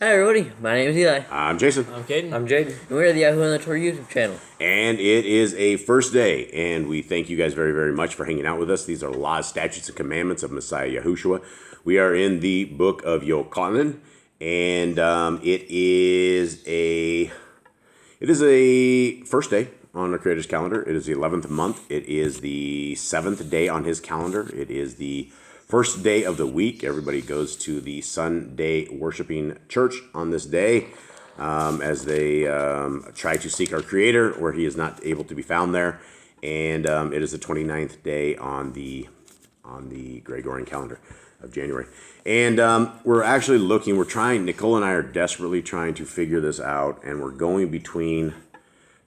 Hi everybody, my name is Eli. I'm Jason. I'm Caden. I'm Jaden. And we're the Yahoo and the Torah YouTube channel. And it is a first day, and we thank you guys very, very much for hanging out with us. These are laws, statutes, and commandments of Messiah Yahushua. We are in the book of Yochanan, and it is a first day on our Creator's calendar. It is the 11th month. It is the 7th day on his calendar. It is the first day of the week. Everybody goes to the Sunday worshiping church on this day as they try to seek our Creator where he is not able to be found there. And it is the 29th day on the Gregorian calendar of January. And we're actually Nicole and I are desperately trying to figure this out, and we're going between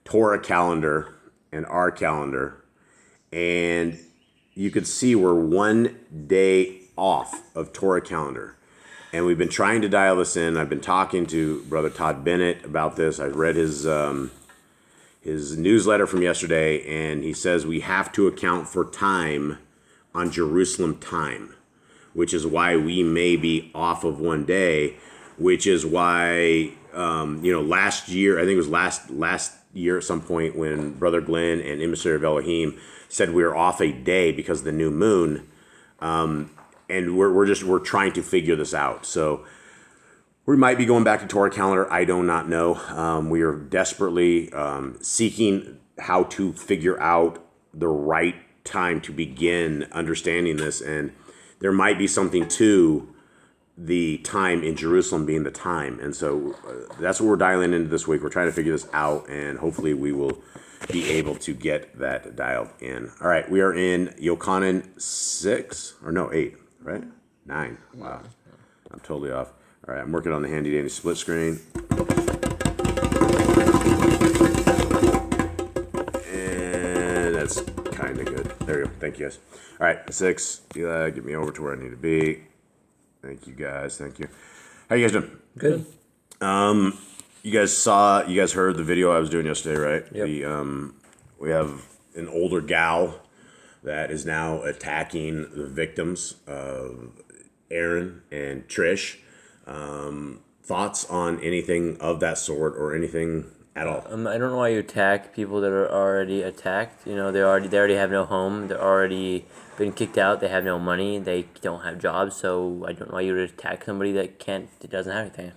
Torah calendar and our calendar. And you could see we're one day off of Torah calendar. And we've been trying to dial this in. I've been talking to Brother Todd Bennett about this. I read his newsletter from yesterday, and he says we have to account for time on Jerusalem time, which is why we may be off of one day, which is why, last year, I think it was last year at some point when Brother Glenn and Emissary of Elohim said we were off a day because of the new moon, and we're trying to figure this out. So we might be going back to Torah calendar. I do not know. We are desperately seeking how to figure out the right time to begin understanding this, and there might be something to the time in Jerusalem being the time. And so that's what we're dialing into this week. We're trying to figure this out, and hopefully we will be able to get that dialed in. All right, we are in Yochanan 8, right? 9. Wow, I'm totally off. All right, I'm working on the handy dandy split screen. And that's kind of good. There you go. Thank you guys. All right, 6. Get me over to where I need to be. Thank you guys. Thank you. How you guys doing? Good. You guys heard the video I was doing yesterday, right? Yep. We have an older gal that is now attacking the victims of Aaron and Trish. Thoughts on anything of that sort or anything at all? I don't know why you attack people that are already attacked. You know, they already have no home. They're already been kicked out. They have no money. They don't have jobs. So I don't know why you would attack somebody that doesn't have anything.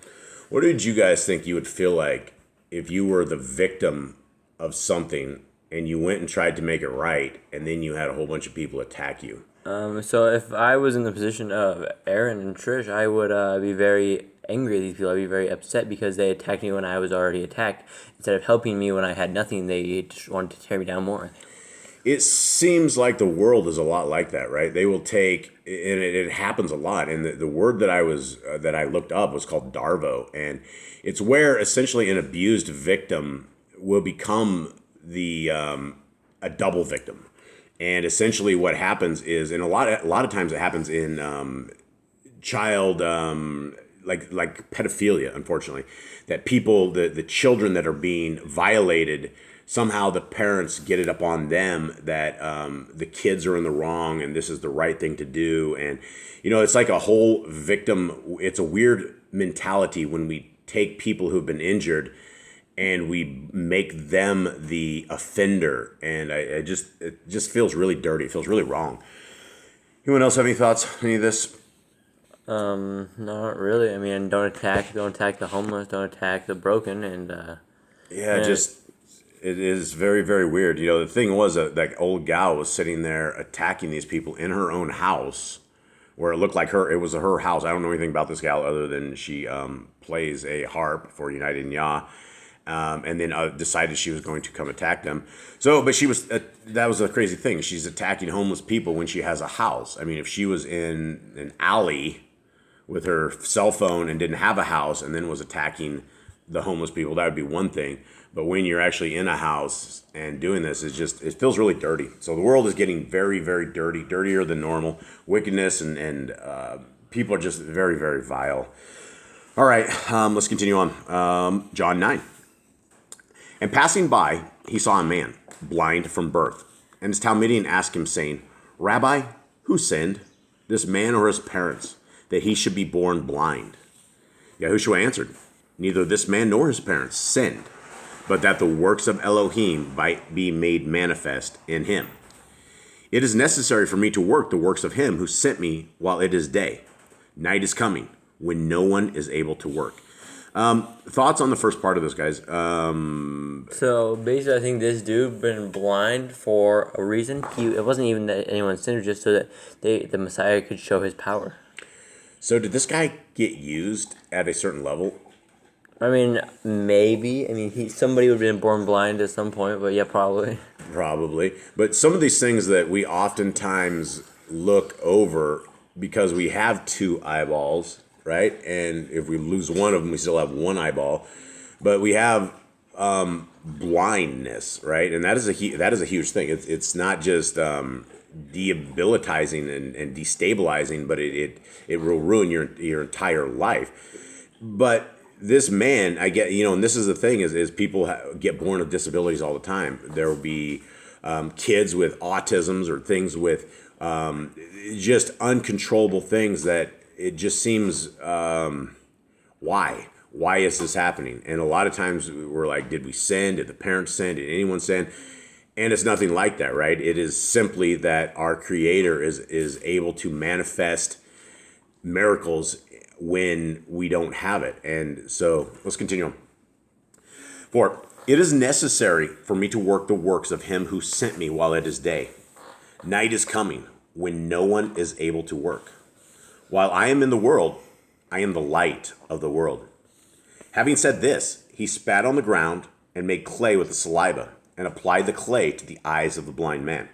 What did you guys think you would feel like if you were the victim of something and you went and tried to make it right, and then you had a whole bunch of people attack you? So if I was in the position of Aaron and Trish, I would be very angry at these people. I'd be very upset because they attacked me when I was already attacked. Instead of helping me when I had nothing, they just wanted to tear me down more. It seems like the world is a lot like that, right? They will take, and it happens a lot. And the word that I looked up was called darvo, and it's where essentially an abused victim will become a double victim. And essentially, what happens is, and a lot of times it happens in child like pedophilia. Unfortunately, that people, the children that are being violated, somehow the parents get it up on them that the kids are in the wrong and this is the right thing to do. And, it's like a whole victim. It's a weird mentality when we take people who've been injured and we make them the offender. And it just feels really dirty. It feels really wrong. Anyone else have any thoughts on any of this? Not really. I mean, don't attack the homeless, don't attack the broken, and it is very, very weird. The thing was that old gal was sitting there attacking these people in her own house, where it looked like it was her house. I don't know anything about this gal other than she plays a harp for United in Yah, and then decided she was going to come attack them. So, but that was a crazy thing. She's attacking homeless people when she has a house. I mean, if she was in an alley with her cell phone and didn't have a house and then was attacking the homeless people, that would be one thing. But when you're actually in a house and doing this, it feels really dirty. So the world is getting very, very dirty, dirtier than normal. Wickedness and people are just very, very vile. All right, let's continue on. John 9. And passing by, he saw a man, blind from birth. And his Talmudian asked him, saying, Rabbi, who sinned, this man or his parents, that he should be born blind? Yahushua answered, neither this man nor his parents sinned, but that the works of Elohim might be made manifest in him. It is necessary for me to work the works of him who sent me while it is day. Night is coming, when no one is able to work. Thoughts on the first part of this, guys? So basically, I think this dude been blind for a reason. It wasn't even that anyone sinned, just so that the Messiah could show his power. So did this guy get used at a certain level? I mean, maybe. I mean, somebody would have been born blind at some point, but yeah, probably. Probably. But some of these things that we oftentimes look over because we have two eyeballs, right? And if we lose one of them, we still have one eyeball. But we have blindness, right? And that is a huge thing. It's not just debilitating and destabilizing, but it will ruin your entire life. But this man, I get, and this is the thing is people get born with disabilities all the time. There will be kids with autisms or things with just uncontrollable things that it just seems, why is this happening? And a lot of times we're like, did we sin? Did the parents sin? Did anyone sin? And it's nothing like that, right? It is simply that our Creator is able to manifest miracles when we don't have it. And so let's continue on. For it is necessary for me to work the works of him who sent me while it is day. Night is coming when no one is able to work. While I am in the world, I am the light of the world. Having said this, he spat on the ground and made clay with the saliva and applied the clay to the eyes of the blind man.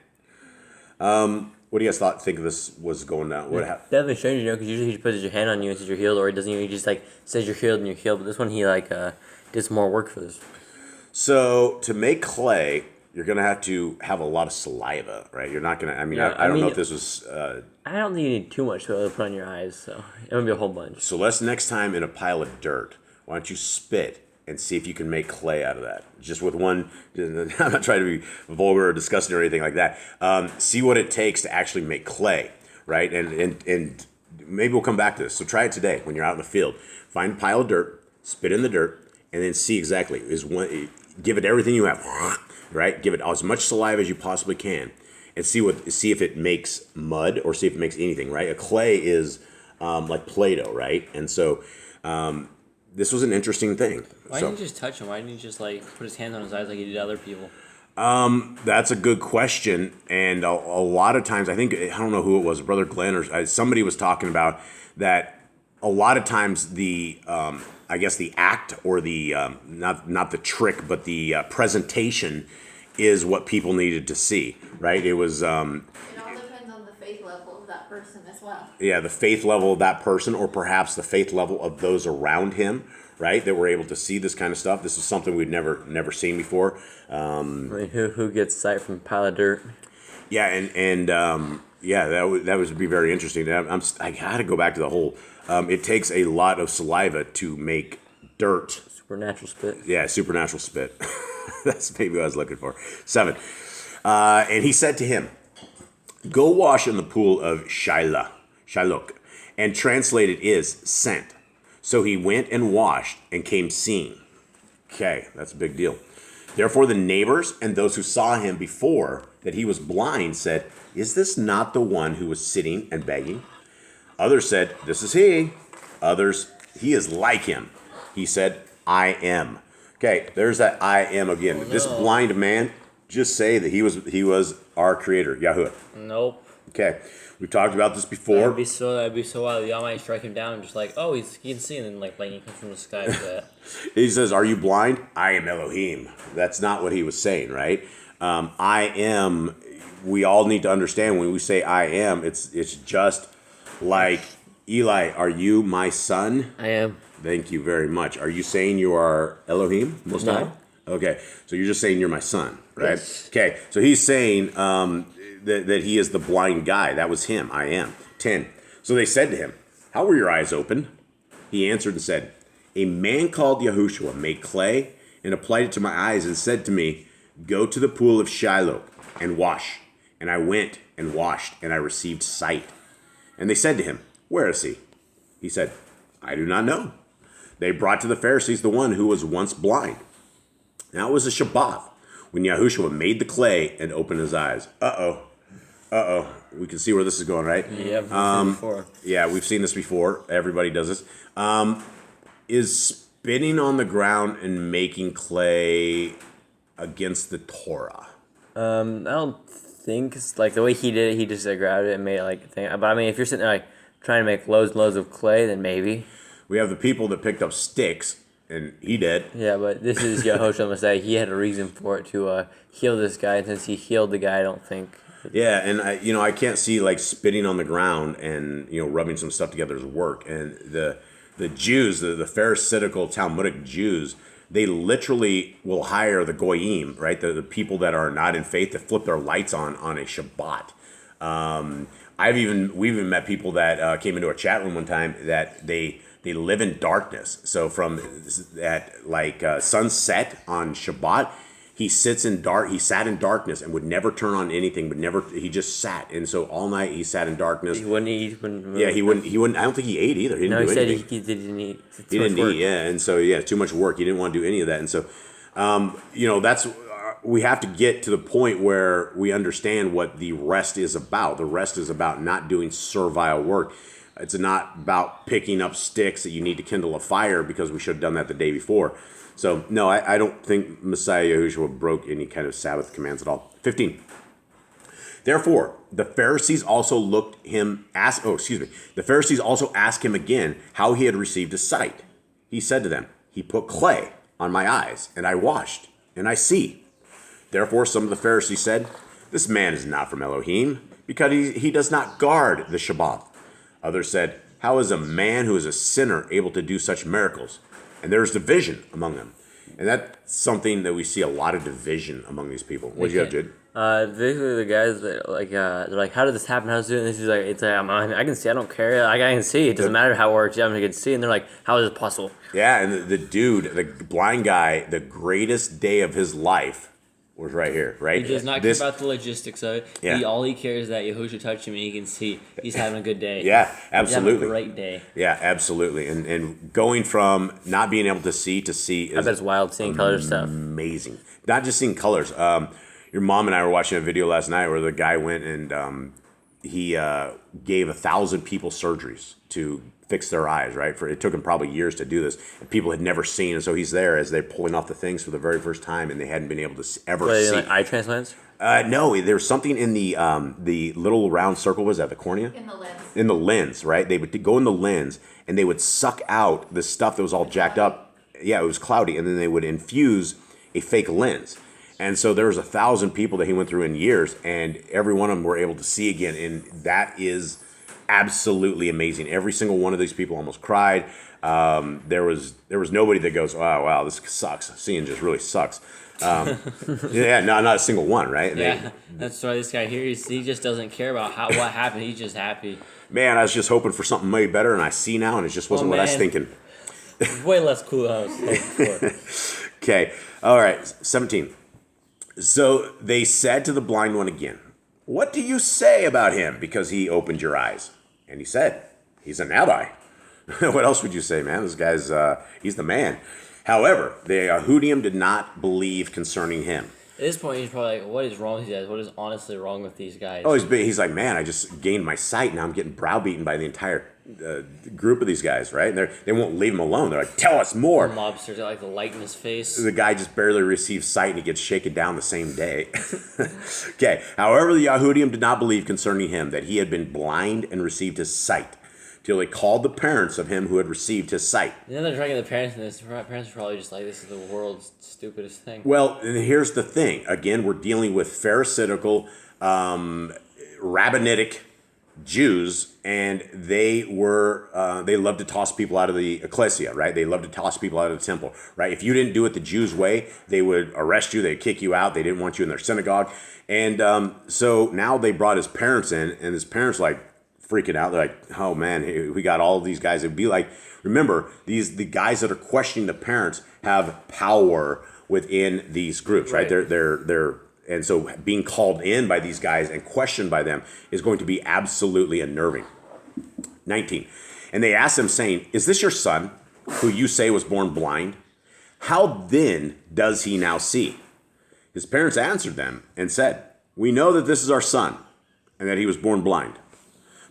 What do you guys think of this was going down? What happened? Definitely strange, because usually he puts your hand on you and says you're healed, or he doesn't even, he just says you're healed and you're healed. But this one he did some more work for this. So to make clay, you're gonna have to have a lot of saliva, right? You're not gonna. I don't know if this was. I don't think you need too much to put on your eyes, so it would be a whole bunch. So let's next time in a pile of dirt, why don't you spit and see if you can make clay out of that? Just with one. I'm not trying to be vulgar or disgusting or anything like that. See what it takes to actually make clay, right? And maybe we'll come back to this. So try it today when you're out in the field. Find a pile of dirt, spit in the dirt, and then see exactly give it everything you have, right? Give it as much saliva as you possibly can, and see if it makes mud or see if it makes anything, right? A clay is like Play-Doh, right? And so this was an interesting thing. Why didn't you just touch him? Why didn't you just put his hands on his eyes like he did other people? That's a good question, and a lot of times I don't know who it was, Brother Glenn or somebody was talking about that. A lot of times the I guess the act or the not the trick, but the presentation is what people needed to see, right? It was. It all depends on the faith level of that person as well. Yeah, the faith level of that person, or perhaps the faith level of those around him, right? That were able to see this kind of stuff. This is something we'd never seen before. I mean, who gets sight from a pile of dirt? Yeah, and yeah, that would be very interesting. I got to go back to the whole. It takes a lot of saliva to make dirt. Supernatural spit. Yeah, supernatural spit. That's maybe what I was looking for. 7. And he said to him, "Go wash in the pool of Shiloh, and translated is sent. So he went and washed and came seeing." Okay, that's a big deal. Therefore the neighbors and those who saw him before that he was blind said, "Is this not the one who was sitting and begging?" Others said, "This is he." Others, "He is like him." He said, "I am." Okay, there's that "I am" again. Oh, no. This blind man, just say that he was our Creator, Yahuwah. Nope. Okay, we've talked about this before. That'd be so wild. Y'all might strike him down just he can see, and then lightning comes from the sky with that. He says, "Are you blind? I am Elohim." That's not what he was saying, right? I am. We all need to understand when we say "I am," it's just like, Eli, "Are you my son?" I am. Thank you very much. Are you saying you are Elohim? Most High? Okay, so you're just saying you're my son, right? Yes. Okay, so he's saying that he is the blind guy. That was him. I am. 10. So they said to him, "How were your eyes open?" He answered and said, "A man called Yahushua made clay and applied it to my eyes and said to me, 'Go to the pool of Shiloh and wash.' And I went and washed, and I received sight." And they said to him, "Where is he?" He said, "I do not know." They brought to the Pharisees the one who was once blind. Now it was a Shabbat when Yahushua made the clay and opened his eyes. We can see where this is going, right? Yeah, we've seen it before. Yeah, we've seen this before. Everybody does this. Is spitting on the ground and making clay against the Torah? I don't think it's like the way he did it. He just grabbed it and made it like a thing. But I mean, if you're sitting there like trying to make loads and loads of clay, then maybe. We have the people that picked up sticks, and he did. Yeah, but this is Yahushua Messiah. He had a reason for it to heal this guy, and since he healed the guy, I don't think. Yeah, and I can't see like spitting on the ground and rubbing some stuff together as work. And the Jews, the Pharisaical Talmudic Jews, they literally will hire the goyim, right? The people that are not in faith to flip their lights on a Shabbat. We've even met people that came into a chat room one time that they live in darkness. So from that sunset on Shabbat, he sat in darkness and would never turn on anything, he just sat. And so all night he sat in darkness. He wouldn't eat. Wouldn't he wouldn't. I don't think he ate either. He didn't do anything. He didn't eat. He didn't eat, yeah. And so, too much work. He didn't want to do any of that. And so, that's, we have to get to the point where we understand what the rest is about. The rest is about not doing servile work. It's not about picking up sticks that you need to kindle a fire because we should have done that the day before. So, no, I don't think Messiah Yahushua broke any kind of Sabbath commands at all. 15. Therefore, the Pharisees also asked him again how he had received his sight. He said to them, he put clay on my eyes, and I washed, and I see. Therefore, some of the Pharisees said, this man is not from Elohim, because he does not guard the Shabbat. Others said, how is a man who is a sinner able to do such miracles? And there is division among them. And that's something that we see a lot of division among these people. What do you have, Jid? Basically the guys that they're like, how did this happen? How's it? And this is like, it's like, I can see. I don't care. I can see. It doesn't matter how it works. I can see. And they're like, how is it possible? Yeah, and the dude, the blind guy, the greatest day of his life was right here, right? He does not care about the logistics of it. Yeah. All he cares is that Yahushua touched him and he can see he's having a good day. Yeah, absolutely. He's having a great day. Yeah, absolutely. And going from not being able to see is I bet it's wild seeing colors stuff. Amazing. Not just seeing colors. Your mom and I were watching a video last night where the guy went and he gave 1,000 people surgeries to fix their eyes, right? It took him probably years to do this. And people had never seen. And so he's there as they're pulling off the things for the very first time, and they hadn't been able to ever see. Like eye transplants? No, there was something in the little round circle. Was that the cornea? In the lens. In the lens, right? They would go in the lens, and they would suck out the stuff that was all jacked up. Yeah, it was cloudy. And then they would infuse a fake lens. And so there was 1,000 people that he went through in years, and every one of them were able to see again. And that is absolutely amazing. Every single one of these people almost cried. There was nobody that goes, oh, wow, this sucks. Seeing just really sucks. Yeah, not a single one, right? Yeah, that's why this guy here, he just doesn't care about what happened. He's just happy. Man, I was just hoping for something way better, and I see now, and it just wasn't what I was thinking. Way less cool than I was hoping for. Okay, all right, 17. So they said to the blind one again, what do you say about him because he opened your eyes? And he said, he's a Nabi. What else would you say, man? This guy's, he's the man. However, the Yehudim did not believe concerning him. At this point, he's probably like, what is wrong with these guys? What is honestly wrong with these guys? Oh, he's like, man, I just gained my sight. Now I'm getting browbeaten by the entire group of these guys, right? And they won't leave him alone. They're like, tell us more. The mobsters got like the light in his face. The guy just barely receives sight and he gets shaken down the same day. Okay. However, the Yehudim did not believe concerning him that he had been blind and received his sight, till they called the parents of him who had received his sight. And then they're dragging the parents in this. The parents are probably just like, this is the world's stupidest thing. Well, and here's the thing. Again, we're dealing with Pharisaical, rabbinitic Jews, and they loved to toss people out of the ecclesia, right? They loved to toss people out of the temple, right? If you didn't do it the Jews' way, they would arrest you, they'd kick you out, they didn't want you in their synagogue. And so now they brought his parents in, and his parents like freaking out. They're like, oh man, we got all of these guys. It'd be like, remember, the guys that are questioning the parents have power within these groups, right? They're and so being called in by these guys and questioned by them is going to be absolutely unnerving. 19. And they asked him, saying, is this your son? who you say was born blind? How then does he now see? His parents answered them and said, we know that this is our son, and that he was born blind.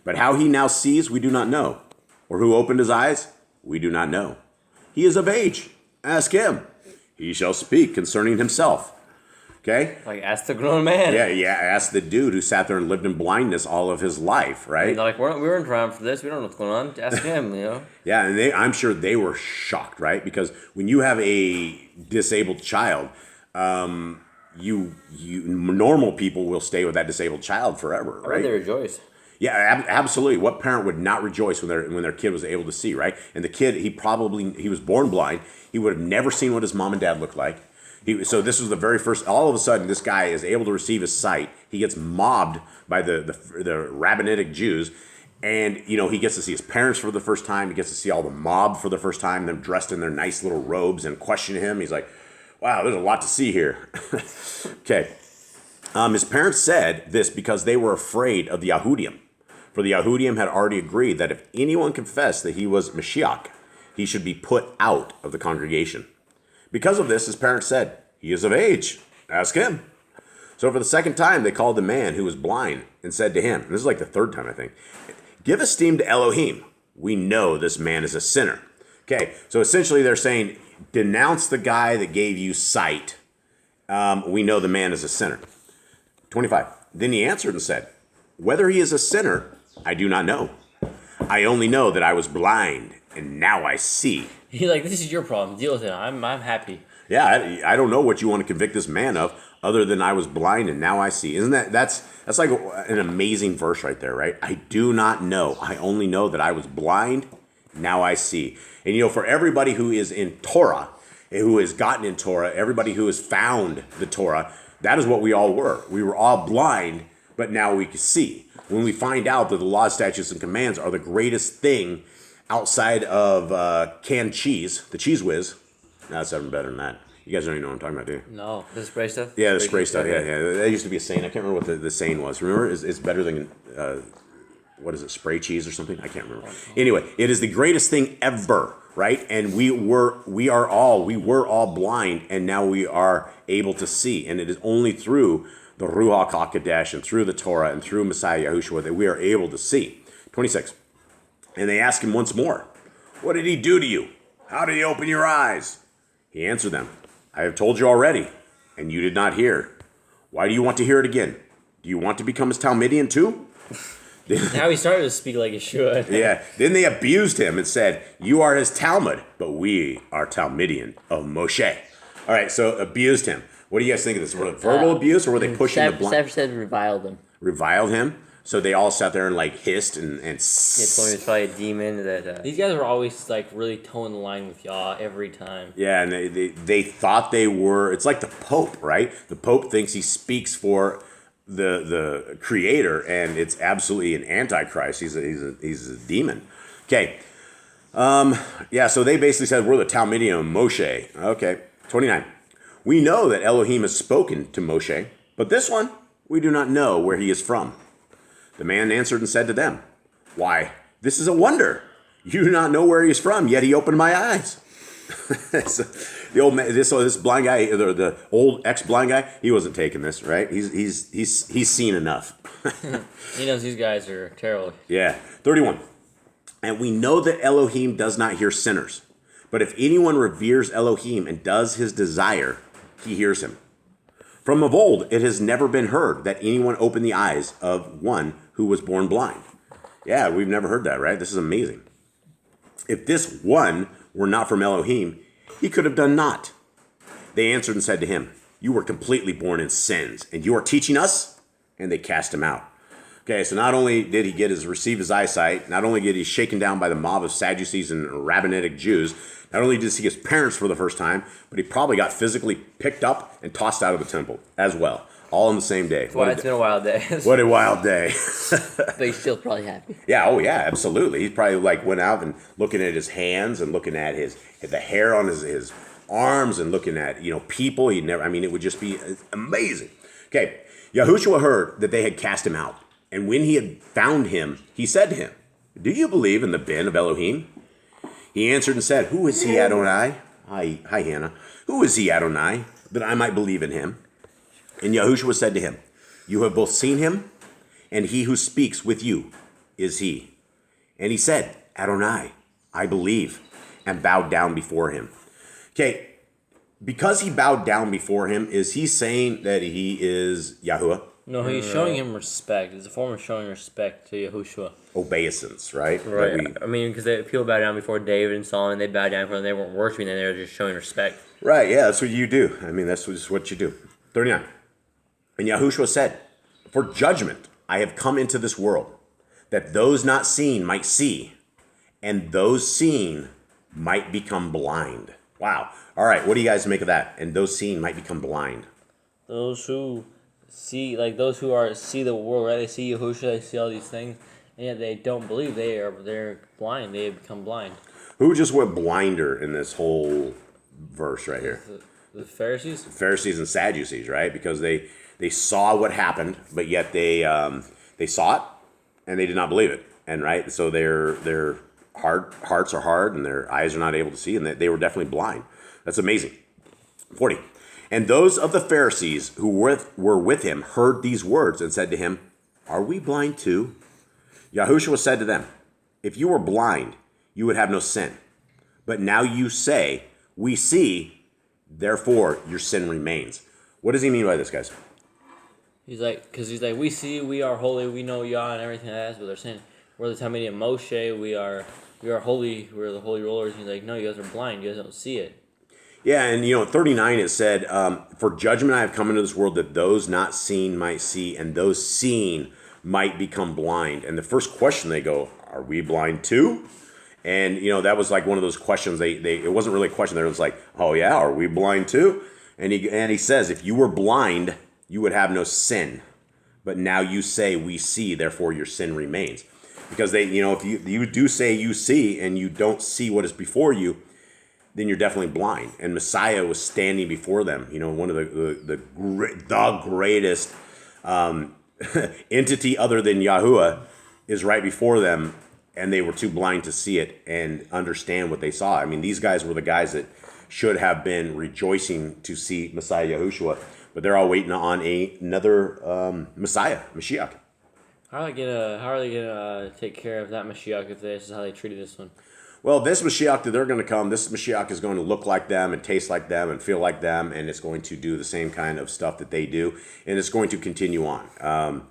But how he now sees, we do not know. Or who opened his eyes, we do not know. He is of age. Ask him. He shall speak concerning himself. Okay? Like, ask the grown man. Yeah, ask the dude who sat there and lived in blindness all of his life, right? Like, we weren't around for this. We don't know what's going on. Ask him, Yeah, and I'm sure they were shocked, right? Because when you have a disabled child, you normal people will stay with that disabled child forever, right? They rejoice. Yeah, absolutely. What parent would not rejoice when their kid was able to see, right? And the kid, he was born blind. He would have never seen what his mom and dad looked like. So this was the very first. All of a sudden, this guy is able to receive his sight. He gets mobbed by the rabbinic Jews, and he gets to see his parents for the first time. He gets to see all the mob for the first time. Them dressed in their nice little robes and question him. He's like, "Wow, there's a lot to see here." Okay, his parents said this because they were afraid of the Yahudim, for the Yahudim had already agreed that if anyone confessed that he was Mashiach, he should be put out of the congregation. Because of this, his parents said, he is of age. Ask him. So for the second time, they called the man who was blind and said to him, and this is like the third time, I think, give esteem to Elohim. We know this man is a sinner. Okay, so essentially they're saying, denounce the guy that gave you sight. We know the man is a sinner. 25. Then he answered and said, whether he is a sinner, I do not know. I only know that I was blind, and now I see. He's like, this is your problem. Deal with it. I'm happy. Yeah, I don't know what you want to convict this man of, other than I was blind and now I see. Isn't that's like an amazing verse right there, right? I do not know. I only know that I was blind, now I see. And for everybody who is in Torah, who has gotten in Torah, everybody who has found the Torah, that is what we all were. We were all blind, but now we can see. When we find out that the laws, statutes, and commands are the greatest thing outside of canned cheese, the Cheese Whiz. No, that's even better than that. You guys don't even know what I'm talking about, do you? No. The spray stuff? Yeah, the spray stuff. Yeah. That used to be a saying. I can't remember what the saying was. Remember? It's better than, what is it, spray cheese or something? I can't remember. Anyway, it is the greatest thing ever, right? And we were all blind, and now we are able to see. And it is only through the Ruach HaKodesh and through the Torah and through Messiah Yahushua that we are able to see. 26. And they ask him once more, what did he do to you? How did he open your eyes? He answered them, I have told you already, and you did not hear. Why do you want to hear it again? Do you want to become his Talmudian too? Now he started to speak like he should. Yeah. Then they abused him and said, you are his Talmud, but we are Talmudian of Moshe. All right, so abused him. What do you guys think of this? Were it verbal abuse, or were they pushing the blind? Steph said reviled him. Reviled him? So they all sat there and hissed and Yeah, told me it's probably a demon that... These guys are always really towing the line with Yah every time. Yeah, and they thought they were... It's like the Pope, right? The Pope thinks he speaks for the Creator, and it's absolutely an antichrist. He's a demon. Okay. Yeah, so they basically said, we're the Talmudian of Moshe. Okay. 29. We know that Elohim has spoken to Moshe, but this one, we do not know where he is from. The man answered and said to them, why, this is a wonder. You do not know where he is from, yet he opened my eyes. So the old man, this blind guy, the old ex-blind guy, he wasn't taking this, right? He's seen enough. He knows these guys are terrible. Yeah. 31. And we know that Elohim does not hear sinners. But if anyone reveres Elohim and does his desire, he hears him. From of old, it has never been heard that anyone opened the eyes of one who was born blind. Yeah, we've never heard that, right? This is amazing. If this one were not from Elohim, he could have done naught. They answered and said to him, you were completely born in sins, and you are teaching us? And they cast him out. Okay, so not only did he receive his eyesight, not only did he shaken down by the mob of Sadducees and rabbinic Jews, not only did he see his parents for the first time, but he probably got physically picked up and tossed out of the temple as well, all in the same day. It's been a wild day. What a wild day. But he's still probably happy. Yeah, oh yeah, absolutely. He probably went out and looking at his hands and looking at the hair on his arms and looking at, people. It would just be amazing. Okay, Yahushua heard that they had cast him out. And when he had found him, he said to him, do you believe in the Ben of Elohim? He answered and said, Who is he, Adonai? Hi, Hannah. Who is he, Adonai, that I might believe in him? And Yahushua said to him, You have both seen him, and he who speaks with you is he. And he said, Adonai, I believe, and bowed down before him. Okay, because he bowed down before him, is he saying that he is Yahuwah? No, he's showing him respect. It's a form of showing respect to Yahushua. Obeisance, right? Right. I mean, because people bow down before David and Solomon. They bowed down before them. They weren't worshiping them. They were just showing respect. Right, yeah, that's what you do. I mean, that's just what you do. 39. And Yahushua said, For judgment I have come into this world, that those not seen might see, and those seen might become blind. Wow. All right, what do you guys make of that? And those seen might become blind. Those who see, like those who are see the world, right? They see Yahushua, they see all these things, and yet they don't believe. They're blind. They have become blind. Who just went blinder in this whole verse right here? The Pharisees? Pharisees and Sadducees, right? Because they saw what happened, but yet they saw it and they did not believe it. And right, so their hearts are hard and their eyes are not able to see, and they were definitely blind. That's amazing. 40. And those of the Pharisees who were with him heard these words and said to him, Are we blind too? Yahushua said to them, If you were blind, you would have no sin. But now you say, We see, therefore your sin remains. What does he mean by this, guys? He's like, we see, we are holy, we know Yah and everything like that. But they're saying, we're the Talmidei of Moshe, we are holy, we're the holy rollers. And he's like, no, you guys are blind, you guys don't see it. Yeah, and 39 it said, For judgment I have come into this world, that those not seen might see, and those seen might become blind. And the first question they go, Are we blind too? And that was like one of those questions. It wasn't really a question. There was like, Oh yeah, are we blind too? And he says, If you were blind, you would have no sin. But now you say, We see, therefore your sin remains. Because if you do say you see and you don't see what is before you, then you're definitely blind. And Messiah was standing before them. One of the greatest entity other than Yahuwah is right before them, and they were too blind to see it and understand what they saw. I mean, these guys were the guys that should have been rejoicing to see Messiah Yahushua, but they're all waiting on another Messiah, Mashiach. How are they gonna take care of that Mashiach if this is how they treated this one? Well, this Mashiach that they're going to come, this Mashiach is going to look like them and taste like them and feel like them, and it's going to do the same kind of stuff that they do, and it's going to continue on.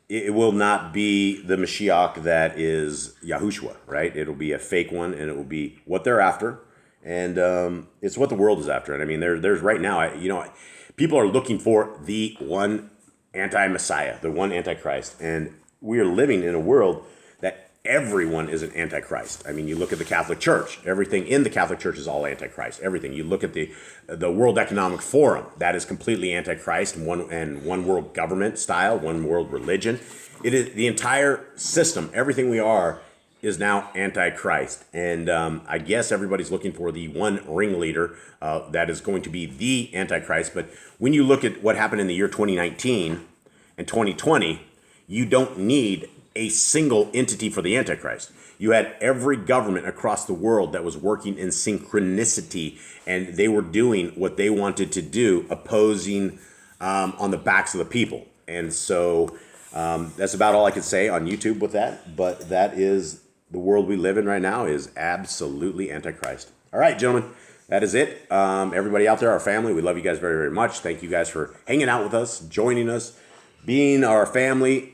It will not be the Mashiach that is Yahushua, right? It'll be a fake one, and it will be what they're after, and it's what the world is after. And I mean, there's right now, people are looking for the one anti-Messiah, the one Antichrist, and we are living in a world that everyone is an Antichrist. I mean, you look at the Catholic Church. Everything in the Catholic Church is all Antichrist. Everything. You look at the World Economic Forum. That is completely Antichrist and one world government style, one world religion. It is the entire system. Everything we are is now Antichrist. And I guess everybody's looking for the one ringleader that is going to be the Antichrist. But when you look at what happened in the year 2019 and 2020, you don't need a single entity for the Antichrist. You had every government across the world that was working in synchronicity, and they were doing what they wanted to do, opposing on the backs of the people. And so that's about all I could say on YouTube with that. But that is the world we live in right now, is absolutely Antichrist. All right, gentlemen, that is it. Everybody out there, our family, we love you guys very, very much. Thank you guys for hanging out with us, joining us, being our family.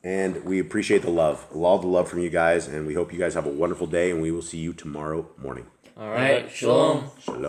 And we appreciate the love. All the love from you guys. And we hope you guys have a wonderful day. And we will see you tomorrow morning. All right. Shalom. Shalom.